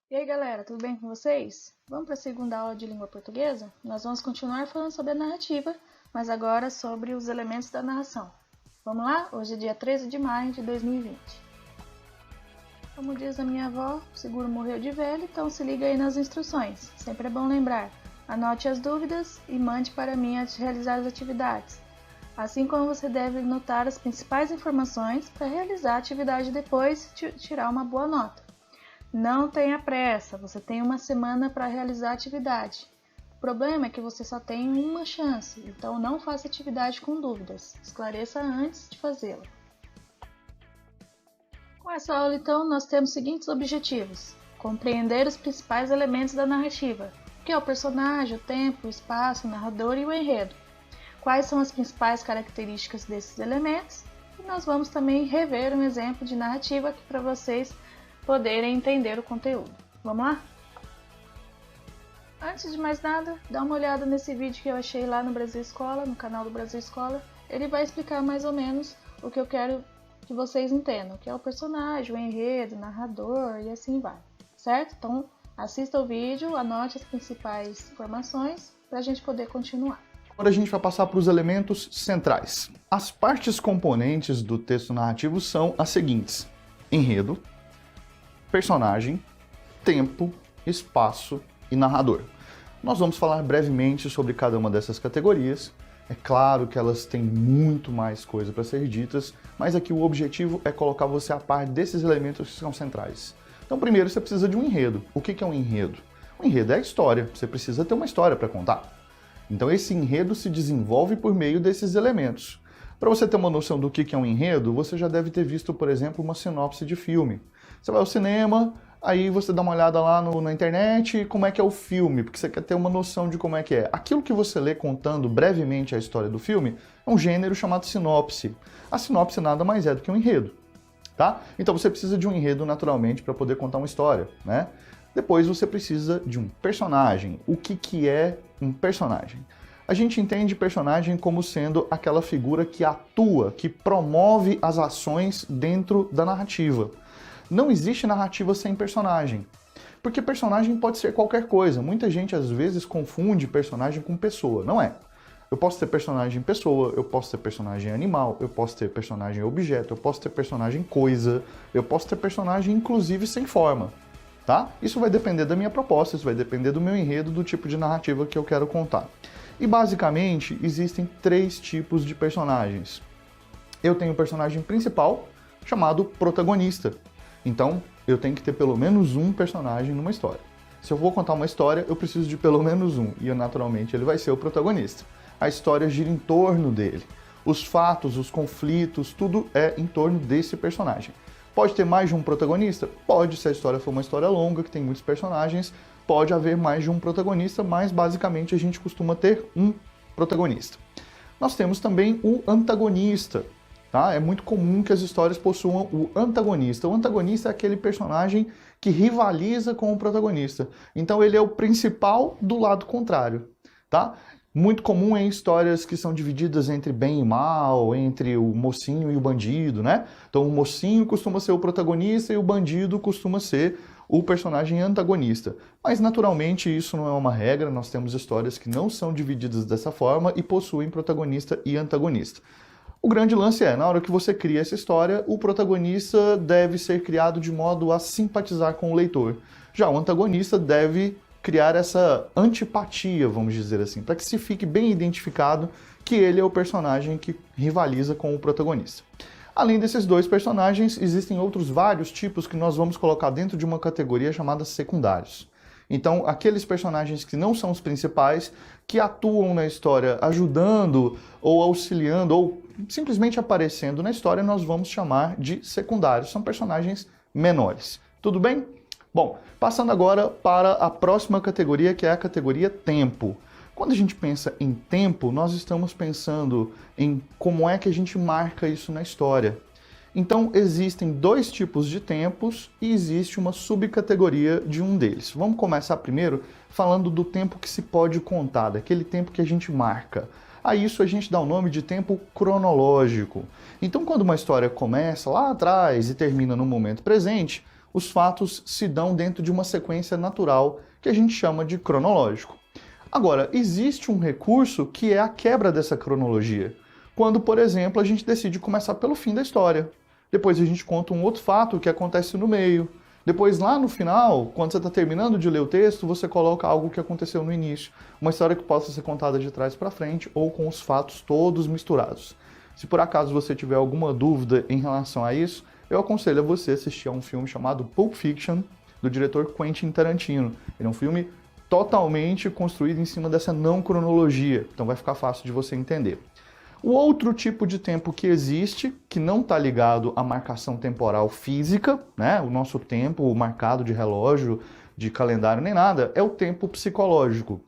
E aí galera, tudo bem com vocês? Vamos para a segunda aula de língua portuguesa? Nós vamos continuar falando sobre a narrativa, mas agora sobre os elementos da narração. Vamos lá? Hoje é dia 13 de maio de 2020. Como diz a minha avó, o seguro morreu de velho, então se liga aí nas instruções. Sempre é bom lembrar, anote as dúvidas e mande para mim antes de realizar as atividades. Assim como você deve notar as principais informações para realizar a atividade depois e tirar uma boa nota. Não tenha pressa, você tem uma semana para realizar a atividade. O problema é que você só tem uma chance, então não faça atividade com dúvidas. Esclareça antes de fazê-la. Com essa aula, então, nós temos os seguintes objetivos: compreender os principais elementos da narrativa, que é o personagem, o tempo, o espaço, o narrador e o enredo. Quais são as principais características desses elementos? E nós vamos também rever um exemplo de narrativa aqui para vocês poderem entender o conteúdo. Vamos lá? Antes de mais nada, dá uma olhada nesse vídeo que eu achei lá no Brasil Escola, no canal do Brasil Escola. Ele vai explicar mais ou menos o que eu quero que vocês entendam, que é o personagem, o enredo, o narrador e assim vai, certo? Então, assista o vídeo, anote as principais informações para a gente poder continuar. Agora a gente vai passar para os elementos centrais. As partes componentes do texto narrativo são as seguintes: enredo, personagem, tempo, espaço e narrador. Nós vamos falar brevemente sobre cada uma dessas categorias. É claro que elas têm muito mais coisa para ser ditas, mas aqui o objetivo é colocar você a par desses elementos que são centrais. Então, primeiro você precisa de um enredo. O que é um enredo? O enredo é a história. Você precisa ter uma história para contar. Então, esse enredo se desenvolve por meio desses elementos. Para você ter uma noção do que é um enredo, você já deve ter visto, por exemplo, uma sinopse de filme. Você vai ao cinema, aí você dá uma olhada lá na internet, como é que é o filme, porque você quer ter uma noção de como é que é. Aquilo que você lê contando brevemente a história do filme é um gênero chamado sinopse. A sinopse nada mais é do que um enredo, tá? Então você precisa de um enredo naturalmente para poder contar uma história, né? Depois você precisa de um personagem. O que é um personagem? A gente entende personagem como sendo aquela figura que atua, que promove as ações dentro da narrativa. Não existe narrativa sem personagem, porque personagem pode ser qualquer coisa. Muita gente às vezes confunde personagem com pessoa, não é. Eu posso ter personagem pessoa, eu posso ter personagem animal, eu posso ter personagem objeto, eu posso ter personagem coisa, eu posso ter personagem inclusive sem forma. Tá? Isso vai depender da minha proposta, isso vai depender do meu enredo, do tipo de narrativa que eu quero contar. E basicamente existem 3 tipos de personagens. Eu tenho um personagem principal chamado protagonista. Então eu tenho que ter pelo menos um personagem numa história. Se eu vou contar uma história, eu preciso de pelo menos um, e naturalmente ele vai ser o protagonista. A história gira em torno dele. Os fatos, os conflitos, tudo é em torno desse personagem. Pode ter mais de um protagonista? Pode, se a história for uma história longa, que tem muitos personagens, pode haver mais de um protagonista, mas basicamente a gente costuma ter um protagonista. Nós temos também o antagonista, tá? É muito comum que as histórias possuam o antagonista. O antagonista é aquele personagem que rivaliza com o protagonista. Então ele é o principal do lado contrário, tá? Muito comum em histórias que são divididas entre bem e mal, entre o mocinho e o bandido, né? Então o mocinho costuma ser o protagonista e o bandido costuma ser o personagem antagonista. Mas naturalmente isso não é uma regra, nós temos histórias que não são divididas dessa forma e possuem protagonista e antagonista. O grande lance é, na hora que você cria essa história, o protagonista deve ser criado de modo a simpatizar com o leitor. Já o antagonista deve criar essa antipatia, vamos dizer assim, para que se fique bem identificado que ele é o personagem que rivaliza com o protagonista. Além desses 2 personagens, existem outros vários tipos que nós vamos colocar dentro de uma categoria chamada secundários. Então, aqueles personagens que não são os principais, que atuam na história ajudando ou auxiliando ou simplesmente aparecendo na história, nós vamos chamar de secundários. São personagens menores. Tudo bem? Bom, passando agora para a próxima categoria, que é a categoria tempo. Quando a gente pensa em tempo, nós estamos pensando em como é que a gente marca isso na história. Então, existem 2 tipos de tempos e existe uma subcategoria de um deles. Vamos começar primeiro falando do tempo que se pode contar, daquele tempo que a gente marca. A isso a gente dá o nome de tempo cronológico. Então, quando uma história começa lá atrás e termina no momento presente, os fatos se dão dentro de uma sequência natural que a gente chama de cronológico. Agora, existe um recurso que é a quebra dessa cronologia. Quando, por exemplo, a gente decide começar pelo fim da história. Depois a gente conta um outro fato que acontece no meio. Depois, lá no final, quando você está terminando de ler o texto, você coloca algo que aconteceu no início. Uma história que possa ser contada de trás para frente ou com os fatos todos misturados. Se por acaso você tiver alguma dúvida em relação a isso, eu aconselho a você assistir a um filme chamado Pulp Fiction, do diretor Quentin Tarantino. Ele é um filme totalmente construído em cima dessa não cronologia, então vai ficar fácil de você entender. O outro tipo de tempo que existe, que não está ligado à marcação temporal física, né? O nosso tempo marcado de relógio, de calendário, nem nada, é o tempo psicológico.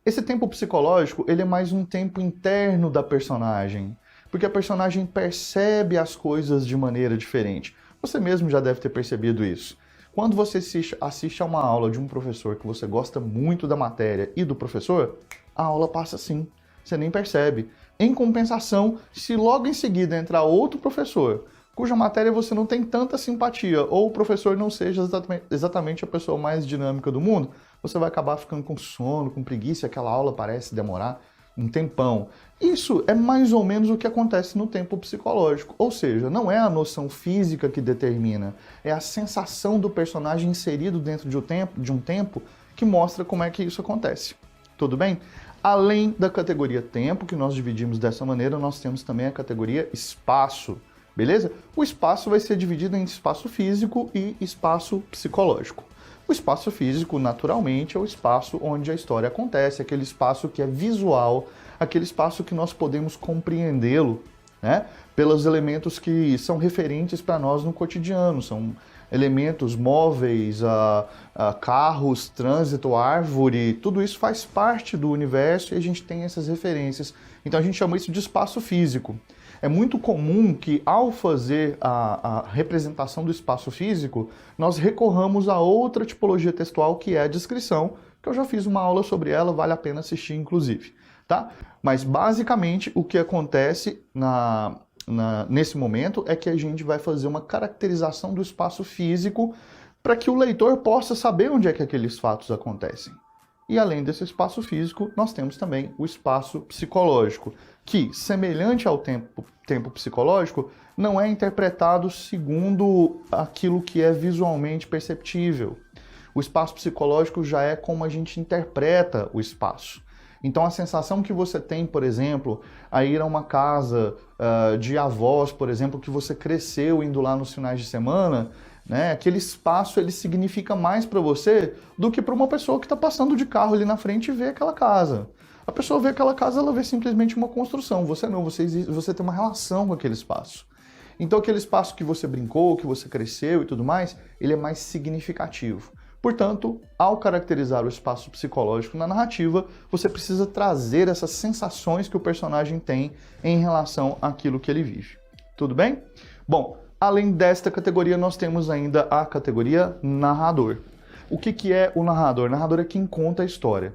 Esse tempo psicológico, ele é mais um tempo interno da personagem, porque a personagem percebe as coisas de maneira diferente. Você mesmo já deve ter percebido isso. Quando você assiste a uma aula de um professor que você gosta muito da matéria e do professor, a aula passa assim, você nem percebe. Em compensação, se logo em seguida entrar outro professor, cuja matéria você não tem tanta simpatia, ou o professor não seja exatamente a pessoa mais dinâmica do mundo, você vai acabar ficando com sono, com preguiça, aquela aula parece demorar um tempão. Isso é mais ou menos o que acontece no tempo psicológico, ou seja, não é a noção física que determina, é a sensação do personagem inserido dentro de um tempo que mostra como é que isso acontece. Tudo bem? Além da categoria tempo, que nós dividimos dessa maneira, nós temos também a categoria espaço, beleza? O espaço vai ser dividido em espaço físico e espaço psicológico. O espaço físico, naturalmente, é o espaço onde a história acontece, aquele espaço que é visual, aquele espaço que nós podemos compreendê-lo, né? Pelos elementos que são referentes para nós no cotidiano, são elementos móveis, carros, trânsito, árvore, tudo isso faz parte do universo e a gente tem essas referências. Então a gente chama isso de espaço físico. É muito comum que ao fazer a representação do espaço físico, nós recorramos a outra tipologia textual que é a descrição, que eu já fiz uma aula sobre ela, vale a pena assistir inclusive, tá? Mas basicamente o que acontece nesse momento é que a gente vai fazer uma caracterização do espaço físico para que o leitor possa saber onde é que aqueles fatos acontecem. E além desse espaço físico, nós temos também o espaço psicológico, que, semelhante ao tempo psicológico, não é interpretado segundo aquilo que é visualmente perceptível. O espaço psicológico já é como a gente interpreta o espaço. Então a sensação que você tem, por exemplo, a ir a uma casa de avós, por exemplo, que você cresceu indo lá nos finais de semana, né? Aquele espaço ele significa mais para você do que para uma pessoa que está passando de carro ali na frente e vê aquela casa. A pessoa vê aquela casa, ela vê simplesmente uma construção. Você não, você tem uma relação com aquele espaço. Então aquele espaço que você brincou, que você cresceu e tudo mais, ele é mais significativo. Portanto, ao caracterizar o espaço psicológico na narrativa, você precisa trazer essas sensações que o personagem tem em relação àquilo que ele vive. Tudo bem? Bom, além desta categoria, nós temos ainda a categoria narrador. O que é o narrador? Narrador é quem conta a história.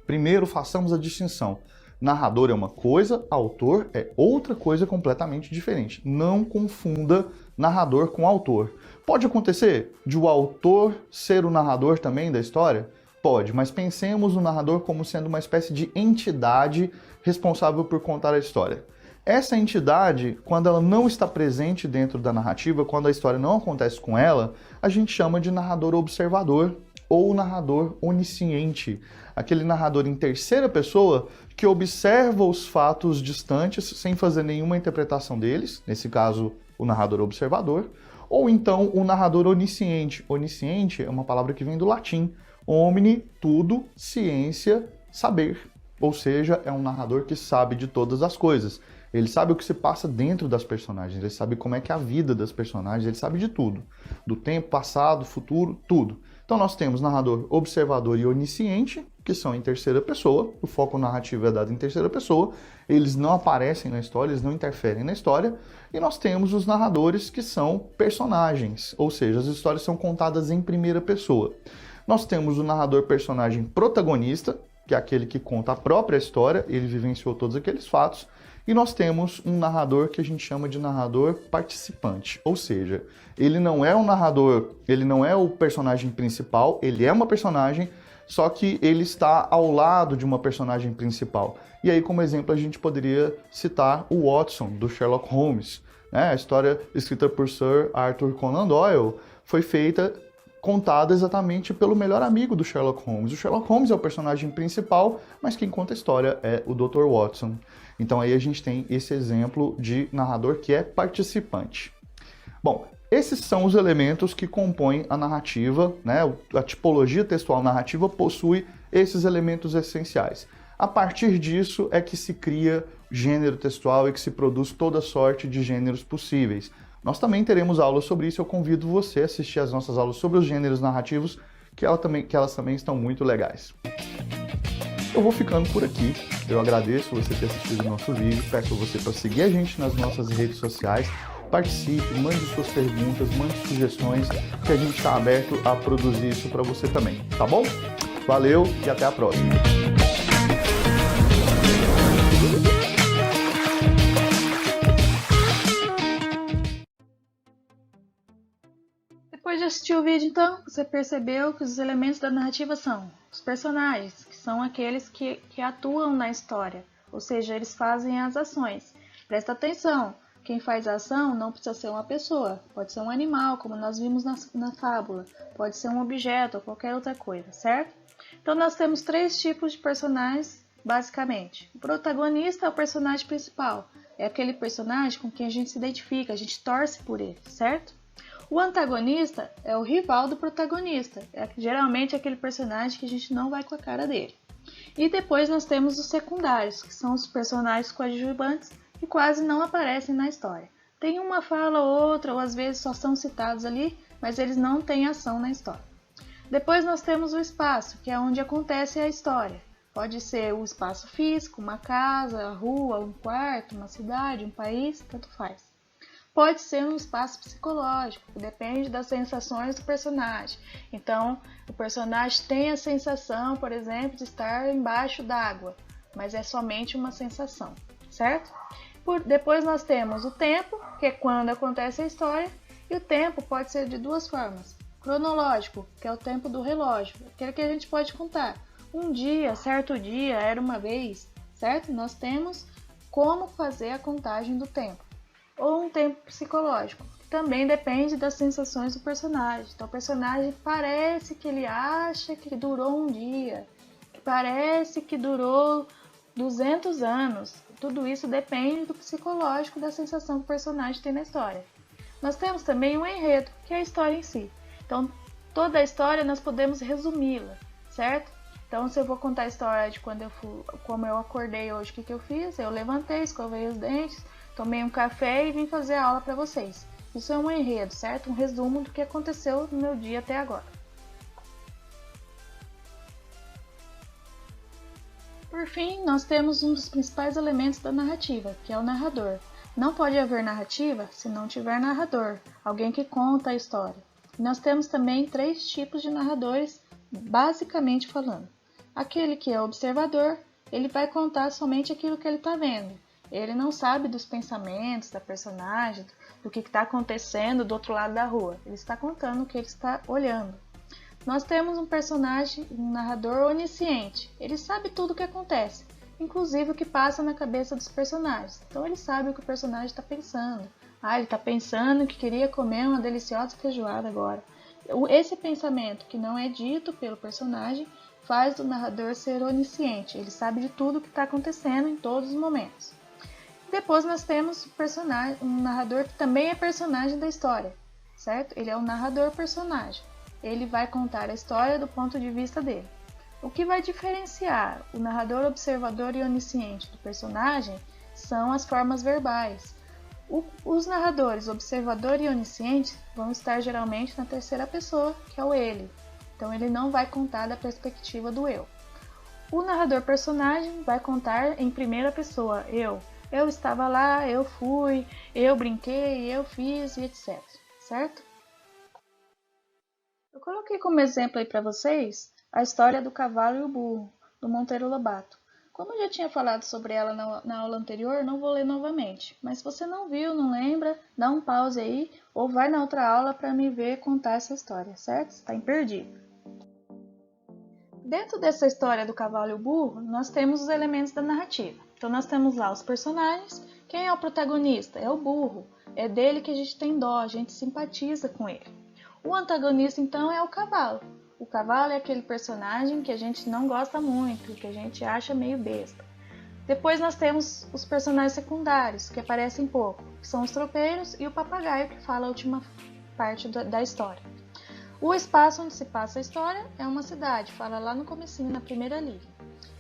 Primeiro, façamos a distinção. Narrador é uma coisa, autor é outra coisa completamente diferente. Não confunda narrador com autor. Pode acontecer de o autor ser o narrador também da história? Pode, mas pensemos no narrador como sendo uma espécie de entidade responsável por contar a história. Essa entidade, quando ela não está presente dentro da narrativa, quando a história não acontece com ela, a gente chama de narrador observador ou narrador onisciente. Aquele narrador em terceira pessoa que observa os fatos distantes sem fazer nenhuma interpretação deles, nesse caso o narrador observador, ou então o narrador onisciente. Onisciente é uma palavra que vem do latim. Omni, tudo, ciência, saber. Ou seja, é um narrador que sabe de todas as coisas. Ele sabe o que se passa dentro das personagens, ele sabe como é que é a vida das personagens, ele sabe de tudo. Do tempo, passado, futuro, tudo. Então nós temos narrador observador e onisciente, que são em terceira pessoa, o foco narrativo é dado em terceira pessoa, eles não aparecem na história, eles não interferem na história, e nós temos os narradores que são personagens, ou seja, as histórias são contadas em primeira pessoa. Nós temos o narrador personagem protagonista, que é aquele que conta a própria história, ele vivenciou todos aqueles fatos, E nós temos um narrador que a gente chama de narrador participante, ou seja, ele não é o narrador, ele não é o personagem principal, ele é uma personagem, só que ele está ao lado de uma personagem principal. E aí, como exemplo, a gente poderia citar o Watson, do Sherlock Holmes. A história escrita por Sir Arthur Conan Doyle foi contada exatamente pelo melhor amigo do Sherlock Holmes. O Sherlock Holmes é o personagem principal, mas quem conta a história é o Dr. Watson. Então aí a gente tem esse exemplo de narrador que é participante. Bom, esses são os elementos que compõem a narrativa, A tipologia textual narrativa possui esses elementos essenciais. A partir disso é que se cria gênero textual e que se produz toda sorte de gêneros possíveis. Nós também teremos aulas sobre isso, eu convido você a assistir as nossas aulas sobre os gêneros narrativos, que elas também estão muito legais. Eu vou ficando por aqui, eu agradeço você ter assistido o nosso vídeo, peço você para seguir a gente nas nossas redes sociais, participe, mande suas perguntas, mande sugestões, que a gente está aberto a produzir isso para você também, tá bom? Valeu e até a próxima! Depois de assistir o vídeo, então, você percebeu que os elementos da narrativa são os personagens, que são aqueles que atuam na história, ou seja, eles fazem as ações. Presta atenção, quem faz a ação não precisa ser uma pessoa, pode ser um animal, como nós vimos na fábula, pode ser um objeto ou qualquer outra coisa, certo? Então nós temos 3 tipos de personagens, basicamente. O protagonista é o personagem principal, é aquele personagem com quem a gente se identifica, a gente torce por ele, certo? O antagonista é o rival do protagonista, é geralmente aquele personagem que a gente não vai com a cara dele. E depois nós temos os secundários, que são os personagens coadjuvantes que quase não aparecem na história. Tem uma fala ou outra, ou às vezes só são citados ali, mas eles não têm ação na história. Depois nós temos o espaço, que é onde acontece a história. Pode ser o espaço físico, uma casa, a rua, um quarto, uma cidade, um país, tanto faz. Pode ser um espaço psicológico, que depende das sensações do personagem. Então, o personagem tem a sensação, por exemplo, de estar embaixo d'água, mas é somente uma sensação, certo? Depois nós temos o tempo, que é quando acontece a história, e o tempo pode ser de 2 formas. Cronológico, que é o tempo do relógio, aquele que a gente pode contar. Um dia, certo dia, era uma vez, certo? Nós temos como fazer a contagem do tempo. Ou um tempo psicológico, que também depende das sensações do personagem. Então o personagem parece que ele acha que durou um dia, que parece que durou 200 anos. Tudo isso depende do psicológico, da sensação que o personagem tem na história. Nós temos também um enredo, que é a história em si. Então toda a história nós podemos resumi-la, certo? Então se eu vou contar a história de como eu acordei hoje, o que eu fiz? Eu levantei, escovei os dentes, tomei um café e vim fazer a aula para vocês. Isso é um enredo, certo? Um resumo do que aconteceu no meu dia até agora. Por fim, nós temos um dos principais elementos da narrativa, que é o narrador. Não pode haver narrativa se não tiver narrador, alguém que conta a história. E nós temos também 3 tipos de narradores, basicamente falando. Aquele que é observador, ele vai contar somente aquilo que ele está vendo. Ele não sabe dos pensamentos da personagem, do que está acontecendo do outro lado da rua. Ele está contando o que ele está olhando. Nós temos um personagem, um narrador onisciente. Ele sabe tudo o que acontece, inclusive o que passa na cabeça dos personagens. Então ele sabe o que o personagem está pensando. Ele está pensando que queria comer uma deliciosa feijoada agora. Esse pensamento que não é dito pelo personagem faz o narrador ser onisciente. Ele sabe de tudo o que está acontecendo em todos os momentos. Depois nós temos um narrador que também é personagem da história, certo? Ele é um narrador-personagem. Ele vai contar a história do ponto de vista dele. O que vai diferenciar o narrador observador e onisciente do personagem são as formas verbais. Os narradores observador e onisciente vão estar geralmente na terceira pessoa, que é o ele. Então ele não vai contar da perspectiva do eu. O narrador-personagem vai contar em primeira pessoa, eu. Eu estava lá, eu fui, eu brinquei, eu fiz e etc. Certo? Eu coloquei como exemplo aí para vocês a história do cavalo e o burro, do Monteiro Lobato. Como eu já tinha falado sobre ela na aula anterior, não vou ler novamente. Mas se você não viu, não lembra, dá um pause aí ou vai na outra aula para me ver contar essa história, certo? Está imperdível. Dentro dessa história do cavalo e o burro, nós temos os elementos da narrativa. Então nós temos lá os personagens. Quem é o protagonista? É o burro. É dele que a gente tem dó, a gente simpatiza com ele. O antagonista, então, é o cavalo. O cavalo é aquele personagem que a gente não gosta muito, que a gente acha meio besta. Depois nós temos os personagens secundários, que aparecem pouco, que são os tropeiros e o papagaio, que fala a última parte da história. O espaço onde se passa a história é uma cidade, fala lá no comecinho, na primeira linha.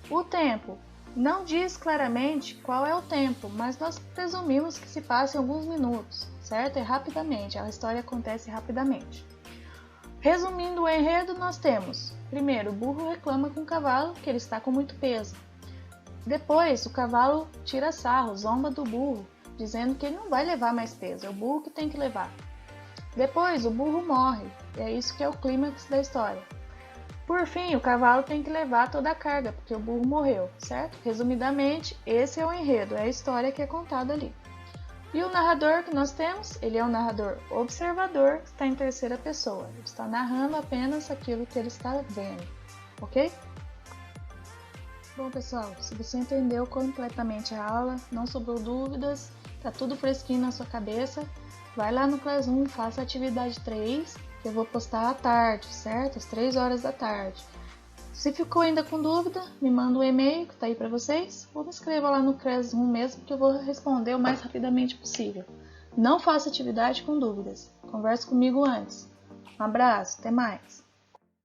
O tempo não diz claramente qual é o tempo, mas nós presumimos que se passa em alguns minutos, certo? É rapidamente, a história acontece rapidamente. Resumindo o enredo, nós temos, primeiro, o burro reclama com o cavalo que ele está com muito peso. Depois, o cavalo tira sarro, zomba do burro, dizendo que ele não vai levar mais peso, é o burro que tem que levar. Depois, o burro morre, e é isso que é o clímax da história. Por fim, o cavalo tem que levar toda a carga, porque o burro morreu, certo? Resumidamente, esse é o enredo, é a história que é contada ali. E o narrador que nós temos, ele é um narrador observador, que está em terceira pessoa. Ele está narrando apenas aquilo que ele está vendo, ok? Bom, pessoal, se você entendeu completamente a aula, não sobrou dúvidas, está tudo fresquinho na sua cabeça, vai lá no Class 1, faça a atividade 3, que eu vou postar à tarde, certo? Às 3 horas da tarde. Se ficou ainda com dúvida, me manda um e-mail que está aí para vocês, ou me escreva lá no Class 1 mesmo, que eu vou responder o mais rapidamente possível. Não faça atividade com dúvidas, converse comigo antes. Um abraço, até mais!